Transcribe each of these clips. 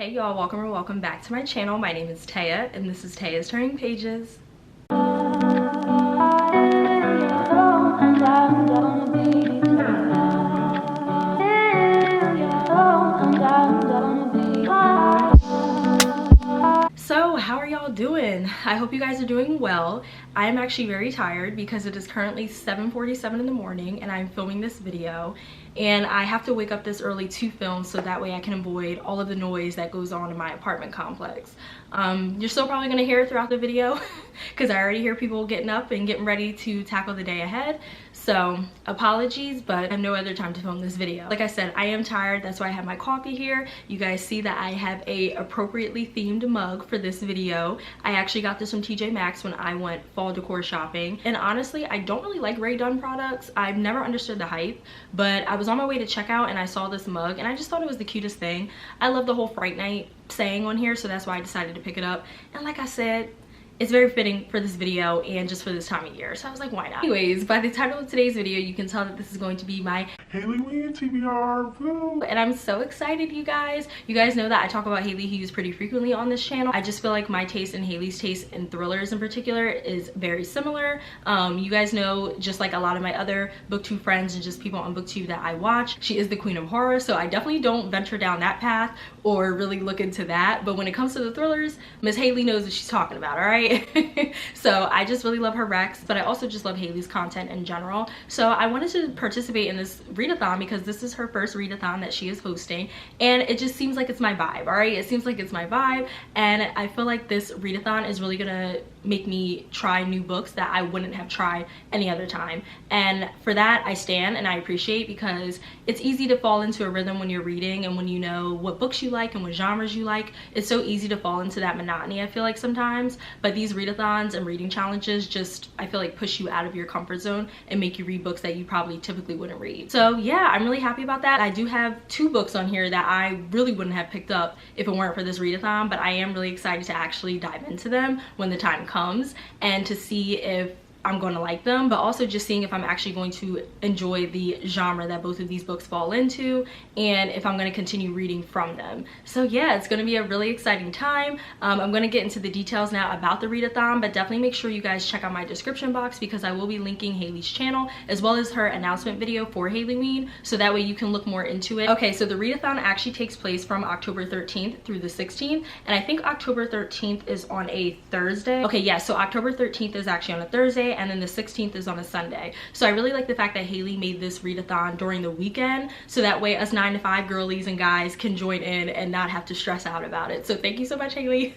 Hey y'all, welcome back to my channel. My name is Taya and this is Taya's Turning Pages. So how are y'all doing? I hope you guys are doing well. I am actually very tired because it is currently 7:47 in the morning and I'm filming this video, and I have to wake up this early to film so that way I can avoid all of the noise that goes on in my apartment complex. You're still probably gonna hear it throughout the video because I already hear people getting up and getting ready to tackle the day ahead. So apologies, but I have no other time to film this video. Like I said, I am tired. That's why I have my coffee here. You guys see that I have a appropriately themed mug for this video. I actually got this from TJ Maxx when I went fall decor shopping. And honestly, I don't really like Readathon products. I've never understood the hype, but I was on my way to checkout and I saw this mug and I just thought it was the cutest thing. I love the whole Fright Night saying on here, so that's why I decided to pick it up. And like I said, it's very fitting for this video and just for this time of year, so I was like, why not? Anyways, by the title of today's video, you can tell that this is going to be my HAILEYWEEN TBR. Woo! And I'm so excited, you guys. You guys know that I talk about Hailey Hughes pretty frequently on this channel. I just feel like my taste and Hailey's taste in thrillers in particular is very similar. You guys know, just like a lot of my other booktube friends and just people on booktube that I watch, she is the queen of horror, so I definitely don't venture down that path or really look into that. But when it comes to the thrillers, Miss Hailey knows what she's talking about, all right? So I just really love her recs, but I also just love Hailey's content in general. So I wanted to participate in this readathon because this is her first readathon that she is hosting, and it just seems like it's my vibe, all right? It seems like it's my vibe, and I feel like this readathon is really gonna make me try new books that I wouldn't have tried any other time. And for that, I stand and I appreciate, because it's easy to fall into a rhythm when you're reading and when you know what books you like and what genres you like. It's so easy to fall into that monotony, I feel like, sometimes. But these readathons and reading challenges just, I feel like, push you out of your comfort zone and make you read books that you probably typically wouldn't read. So yeah, I'm really happy about that. I do have 2 books on here that I really wouldn't have picked up if it weren't for this readathon, but I am really excited to actually dive into them when the time comes and to see if I'm going to like them, but also just seeing if I'm actually going to enjoy the genre that both of these books fall into and if I'm going to continue reading from them. So yeah, it's going to be a really exciting time. I'm going to get into the details now about the readathon, but definitely make sure you guys check out my description box because I will be linking Hailey's channel as well as her announcement video for HAILEYWEEN, so that way you can look more into it. Okay, so the readathon actually takes place from October 13th through the 16th, and I think October 13th is on a Thursday. Okay, yeah, so October 13th is actually on a Thursday, and then the 16th is on a Sunday. So I really like the fact that Hailey made this readathon during the weekend, so that way us 9-to-5 girlies and guys can join in and not have to stress out about it. So thank you so much, Hailey.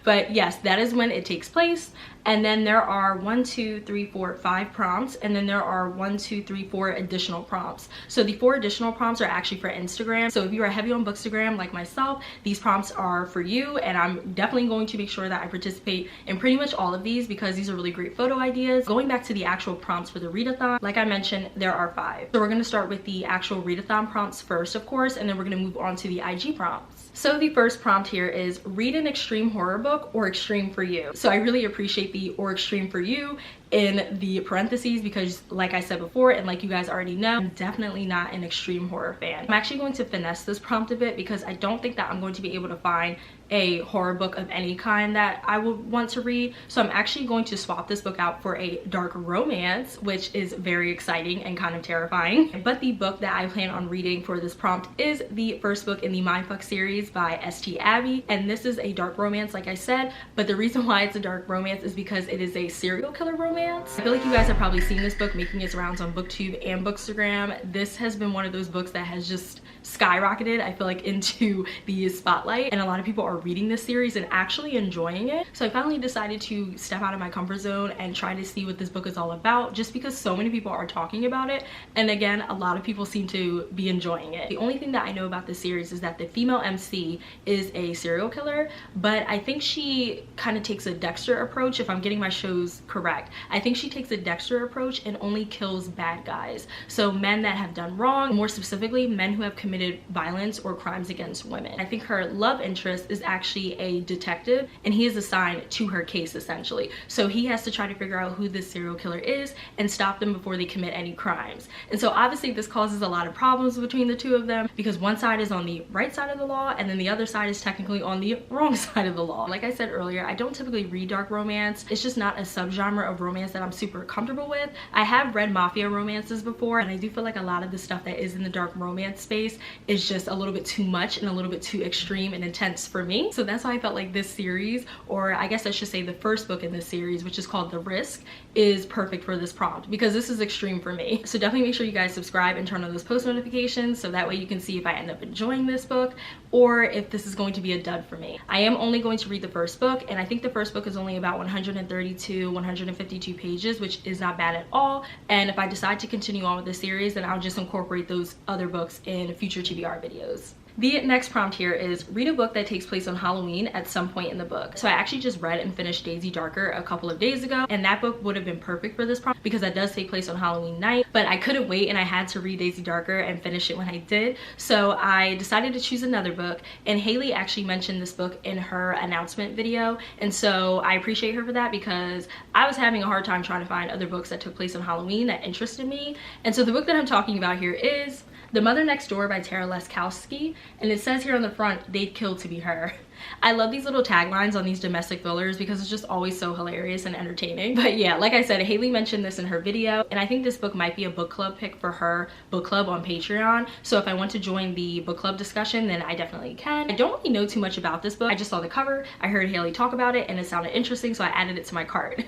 But yes, that is when it takes place. And then there are 1, 2, 3, 4, 5 prompts, and then there are 1, 2, 3, 4 additional prompts. So the 4 additional prompts are actually for Instagram. So if you are heavy on Bookstagram like myself, these prompts are for you, and I'm definitely going to make sure that I participate in pretty much all of these because these are really great photo ideas. Going back to the actual prompts for the readathon, like I mentioned, there are 5. So we're going to start with the actual readathon prompts first, of course, and then we're going to move on to the IG prompts. So the first prompt here is read an extreme horror book or extreme for you. So I really appreciate the or extreme for you in the parentheses because, like I said before, and like you guys already know, I'm definitely not an extreme horror fan. I'm actually going to finesse this prompt a bit because I don't think that I'm going to be able to find a horror book of any kind that I would want to read. So I'm actually going to swap this book out for a dark romance, which is very exciting and kind of terrifying. But the book that I plan on reading for this prompt is the first book in the Mindfuck series by St. Abby, and this is a dark romance, like I said, but the reason why it's a dark romance is because it is a serial killer romance. I feel like you guys have probably seen this book making its rounds on Booktube and Bookstagram. This has been one of those books that has just skyrocketed, I feel like, into the spotlight, and a lot of people are reading this series and actually enjoying it. So I finally decided to step out of my comfort zone and try to see what this book is all about, just because so many people are talking about it, and again, a lot of people seem to be enjoying it. The only thing that I know about this series is that the female MC is a serial killer, but I think she kind of takes a Dexter approach, if I'm getting my shows correct. I think she takes a Dexter approach and only kills bad guys, so men that have done wrong, more specifically men who have committed committed violence or crimes against women. I think her love interest is actually a detective, and he is assigned to her case essentially. So he has to try to figure out who this serial killer is and stop them before they commit any crimes. And so obviously this causes a lot of problems between the two of them, because one side is on the right side of the law and then the other side is technically on the wrong side of the law. Like I said earlier, I don't typically read dark romance. It's just not a subgenre of romance that I'm super comfortable with. I have read mafia romances before, and I do feel like a lot of the stuff that is in the dark romance space is just a little bit too much and a little bit too extreme and intense for me. So that's why I felt like this series, or I guess I should say the first book in this series, which is called The Risk, is perfect for this prompt, because this is extreme for me. So definitely make sure you guys subscribe and turn on those post notifications so that way you can see if I end up enjoying this book or if this is going to be a dud for me. I am only going to read the first book, and I think the first book is only about 132, 152 pages, which is not bad at all. And if I decide to continue on with the series, then I'll just incorporate those other books in future TBR videos. The next prompt here is read a book that takes place on Halloween at some point in the book. So I actually just read and finished Daisy Darker a couple of days ago, and that book would have been perfect for this prompt because that does take place on Halloween night, but I couldn't wait and I had to read Daisy Darker and finish it when I did. So I decided to choose another book, and Hailey actually mentioned this book in her announcement video, and so I appreciate her for that because I was having a hard time trying to find other books that took place on Halloween that interested me. And so the book that I'm talking about here is The Mother Next Door by Tara Leskowski, and it says here on the front, "They'd kill to be her." I love these little taglines on these domestic thrillers because it's just always so hilarious and entertaining. But yeah, like I said, Hailey mentioned this in her video, and I think this book might be a book club pick for her book club on Patreon. So if I want to join the book club discussion, then I definitely can. I don't really know too much about this book. I just saw the cover, I heard Hailey talk about it, and it sounded interesting, so I added it to my cart.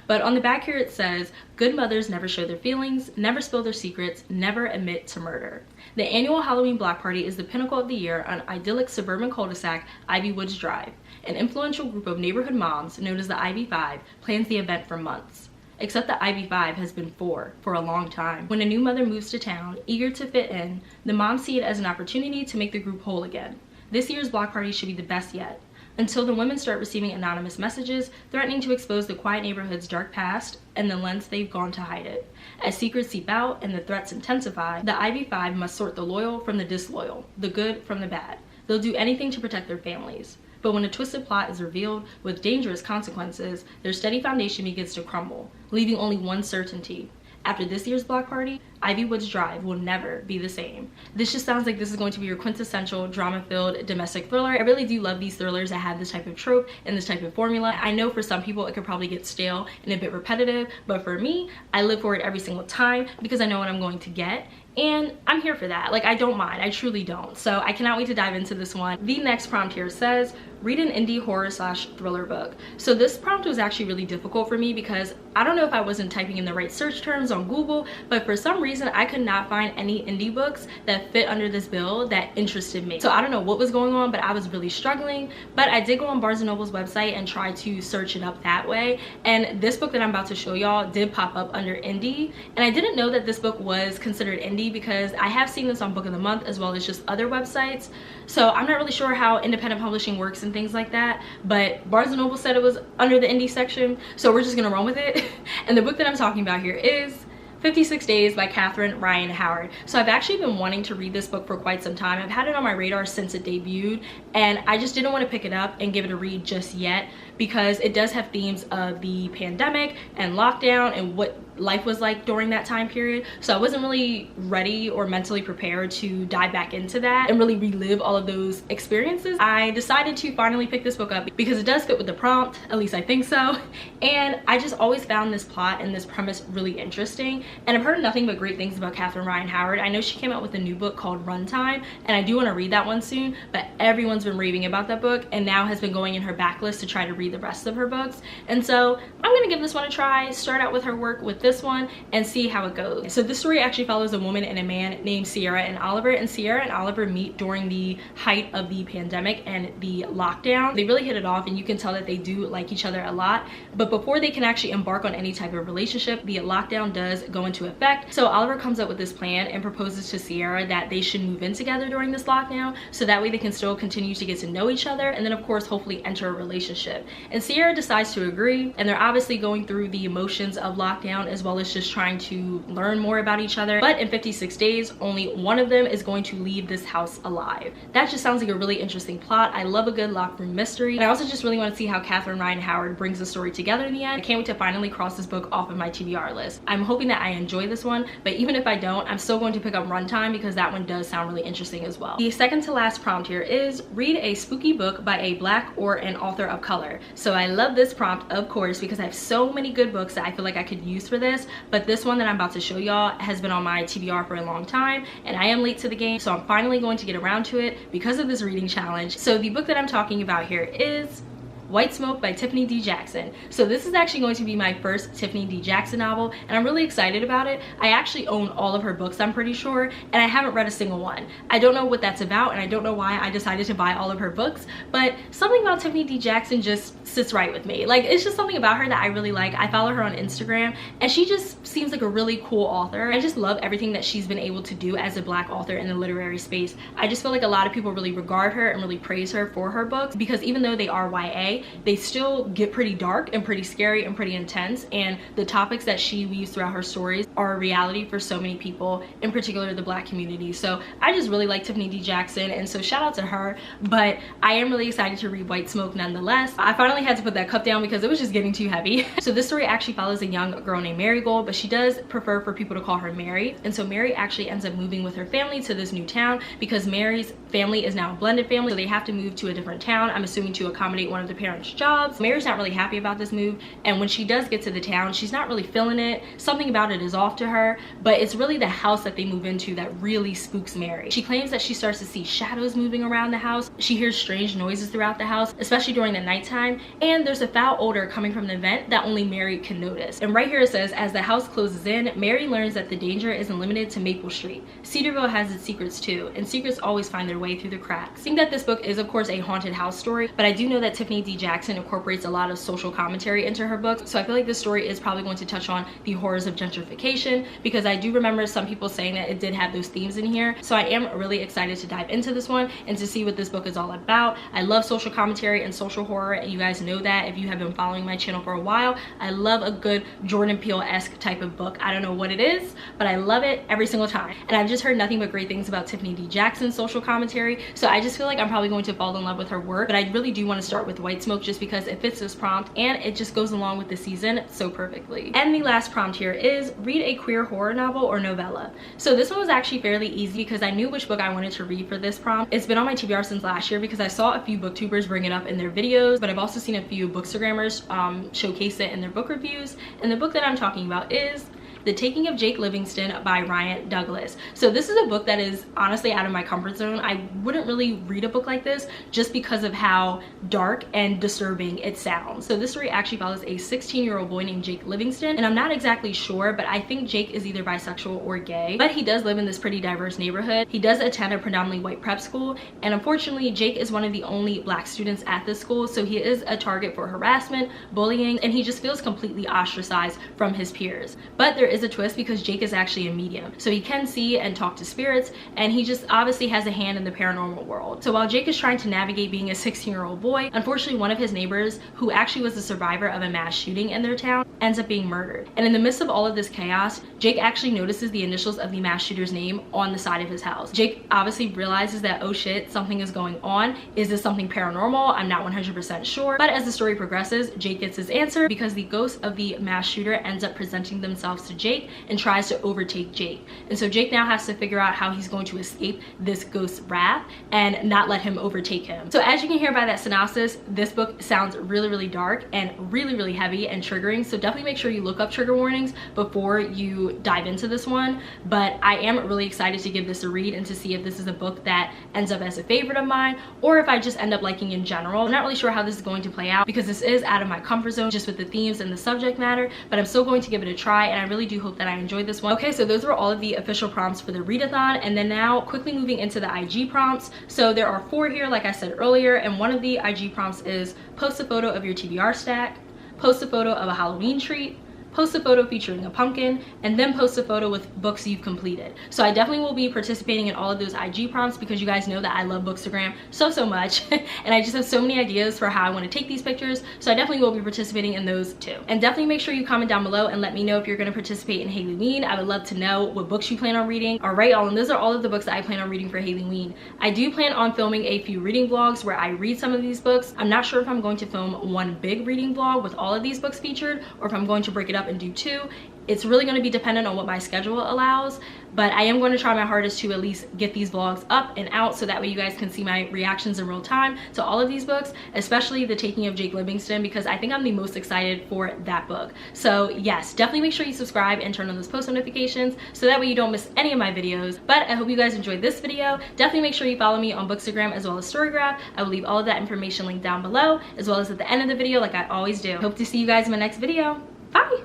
But on the back here it says, "Good mothers never show their feelings, never spill their secrets, never admit to murder. The annual Halloween block party is the pinnacle of the year on idyllic suburban cul-de-sac Ivy Woods Drive. An influential group of neighborhood moms, known as the Ivy Five, plans the event for months. Except the Ivy Five has been four for a long time. When a new mother moves to town, eager to fit in, the moms see it as an opportunity to make the group whole again. This year's block party should be the best yet. Until the women start receiving anonymous messages threatening to expose the quiet neighborhood's dark past and the lengths they've gone to hide it. As secrets seep out and the threats intensify, the Ivy Five must sort the loyal from the disloyal, the good from the bad. They'll do anything to protect their families. But when a twisted plot is revealed with dangerous consequences, their steady foundation begins to crumble, leaving only one certainty. After this year's block party, Ivy Woods Drive will never be the same." This just sounds like this is going to be your quintessential drama-filled domestic thriller. I really do love these thrillers that have this type of trope and this type of formula. I know for some people it could probably get stale and a bit repetitive, but for me, I live for it every single time because I know what I'm going to get. And I'm here for that. Like, I don't mind. I truly don't. So I cannot wait to dive into this one. The next prompt here says, read an indie horror / thriller book. So this prompt was actually really difficult for me because I don't know if I wasn't typing in the right search terms on Google, but for some reason I could not find any indie books that fit under this bill that interested me. So I don't know what was going on, but I was really struggling. But I did go on Barnes & Noble's website and try to search it up that way. And this book that I'm about to show y'all did pop up under indie. And I didn't know that this book was considered indie because I have seen this on Book of the Month as well as just other websites. So I'm not really sure how independent publishing works and things like that, but Barnes & Noble said it was under the indie section, so we're just gonna run with it. And the book that I'm talking about here is 56 Days by Catherine Ryan Howard. So I've actually been wanting to read this book for quite some time. I've had it on my radar since it debuted, and I just didn't want to pick it up and give it a read just yet because it does have themes of the pandemic and lockdown and what life was like during that time period. So I wasn't really ready or mentally prepared to dive back into that and really relive all of those experiences. I decided to finally pick this book up because it does fit with the prompt, at least I think so. And I just always found this plot and this premise really interesting. And I've heard nothing but great things about Catherine Ryan Howard. I know she came out with a new book called Runtime, and I do want to read that one soon, but everyone's been raving about that book and now has been going in her backlist to try to read the rest of her books. And so I'm gonna give this one a try, start out with her work with this one and see how it goes. So this story actually follows a woman and a man named Sierra and Oliver, and Sierra and Oliver meet during the height of the pandemic and the lockdown. They really hit it off, and you can tell that they do like each other a lot, but before they can actually embark on any type of relationship, the lockdown does go into effect. So Oliver comes up with this plan and proposes to Sierra that they should move in together during this lockdown so that way they can still continue to get to know each other and then of course hopefully enter a relationship. And Sierra decides to agree, and they're obviously going through the emotions of lockdown as well as just trying to learn more about each other. But in 56 days, only one of them is going to leave this house alive. That just sounds like a really interesting plot. I love a good locked room mystery. And I also just really want to see how Catherine Ryan Howard brings the story together in the end. I can't wait to finally cross this book off of my TBR list. I'm hoping that I enjoy this one, but even if I don't, I'm still going to pick up Runtime because that one does sound really interesting as well. The second to last prompt here is read a spooky book by a Black or an author of color. So I love this prompt, of course, because I have so many good books that I feel like I could use for this, but this one that I'm about to show y'all has been on my TBR for a long time, and I am late to the game, so I'm finally going to get around to it because of this reading challenge. So the book that I'm talking about here is White Smoke by Tiffany D. Jackson. So this is actually going to be my first Tiffany D. Jackson novel, and I'm really excited about it. I actually own all of her books, I'm pretty sure, and I haven't read a single one. I don't know what that's about, and I don't know why I decided to buy all of her books, but something about Tiffany D. Jackson just sits right with me. Like, it's just something about her that I really like. I follow her on Instagram, and she just seems like a really cool author. I just love everything that she's been able to do as a Black author in the literary space. I just feel like a lot of people really regard her and really praise her for her books, because even though they are YA, they still get pretty dark and pretty scary and pretty intense, and the topics that she weaves throughout her stories are a reality for so many people, in particular the Black community. So I just really like Tiffany D. Jackson, and so shout out to her. But I am really excited to read White Smoke nonetheless. I finally had to put that cup down because it was just getting too heavy. So this story actually follows a young girl named Marigold, but she does prefer for people to call her Mary. And so Mary actually ends up moving with her family to this new town because Mary's family is now a blended family, so they have to move to a different town, I'm assuming to accommodate one of the parents' jobs. Mary's not really happy about this move, and when she does get to the town, she's not really feeling it. Something about it is off to her, but it's really the house that they move into that really spooks Mary. She claims that she starts to see shadows moving around the house. She hears strange noises throughout the house, especially during the nighttime, and there's a foul odor coming from the vent that only Mary can notice. And right here it says, as the house closes in, Mary learns that the danger isn't limited to Maple Street. Cedarville has its secrets too, and secrets always find their way through the cracks. I think that this book is of course a haunted house story, but I do know that Tiffany D. Jackson incorporates a lot of social commentary into her books, so I feel like this story is probably going to touch on the horrors of gentrification, because I do remember some people saying that it did have those themes in here. So I am really excited to dive into this one and to see what this book is all about. I love social commentary and social horror, and you guys know that if you have been following my channel for a while. I love a good Jordan Peele-esque type of book. I don't know what it is, but I love it every single time, and I've just heard nothing but great things about Tiffany D. Jackson's social commentary, so I just feel like I'm probably going to fall in love with her work. But I really do want to start with White Smoke just because it fits this prompt and it just goes along with the season so perfectly. And the last prompt here is read a queer horror novel or novella. So this one was actually fairly easy because I knew which book I wanted to read for this prompt. It's been on my TBR since last year because I saw a few booktubers bring it up in their videos, but I've also seen a few bookstagrammers showcase it in their book reviews. And the book that I'm talking about is The Taking of Jake Livingston by Ryan Douglas. So this is a book that is honestly out of my comfort zone. I wouldn't really read a book like this just because of how dark and disturbing it sounds. So this story actually follows a 16-year-old boy named Jake Livingston, and I'm not exactly sure, but I think Jake is either bisexual or gay, but he does live in this pretty diverse neighborhood. He does attend a predominantly white prep school, and unfortunately Jake is one of the only Black students at this school, so he is a target for harassment, bullying, and he just feels completely ostracized from his peers. But there is a twist because Jake is actually a medium, so he can see and talk to spirits, and he just obviously has a hand in the paranormal world. So while Jake is trying to navigate being a 16-year-old boy, unfortunately one of his neighbors, who actually was the survivor of a mass shooting in their town, ends up being murdered. And in the midst of all of this chaos, Jake actually notices the initials of the mass shooter's name on the side of his house. Jake obviously realizes that, oh shit, something is going on. Is this something paranormal? I'm not 100% sure. But as the story progresses, Jake gets his answer because the ghost of the mass shooter ends up presenting themselves to Jake and tries to overtake Jake. And so Jake now has to figure out how he's going to escape this ghost's wrath and not let him overtake him. So as you can hear by that synopsis, this book sounds really, really dark and really, really heavy and triggering. So definitely make sure you look up trigger warnings before you dive into this one. But I am really excited to give this a read and to see if this is a book that ends up as a favorite of mine, or if I just end up liking in general. I'm not really sure how this is going to play out because this is out of my comfort zone just with the themes and the subject matter, but I'm still going to give it a try, and I really do hope that I enjoyed this one. Okay, so those were all of the official prompts for the readathon, and then now quickly moving into the IG prompts. So there are 4 here, like I said earlier, and one of the IG prompts is post a photo of your TBR stack, post a photo of a Halloween treat, post a photo featuring a pumpkin, and then post a photo with books you've completed. So I definitely will be participating in all of those IG prompts because you guys know that I love Bookstagram so much and I just have so many ideas for how I want to take these pictures, so I definitely will be participating in those too. And definitely make sure you comment down below and let me know if you're going to participate in Haileyeween. I would love to know what books you plan on reading. All right, y'all, and those are all of the books that I plan on reading for Haileyeween. I do plan on filming a few reading vlogs where I read some of these books. I'm not sure if I'm going to film one big reading vlog with all of these books featured or if I'm going to break it up and do two. It's really going to be dependent on what my schedule allows, but I am going to try my hardest to at least get these vlogs up and out so that way you guys can see my reactions in real time to all of these books, especially The Taking of Jake Livingston, because I think I'm the most excited for that book. So yes, definitely make sure you subscribe and turn on those post notifications so that way you don't miss any of my videos. But I hope you guys enjoyed this video. Definitely make sure you follow me on Bookstagram as well as Storygraph. I will leave all of that information linked down below as well as at the end of the video like I always do. Hope to see you guys in my next video. Bye!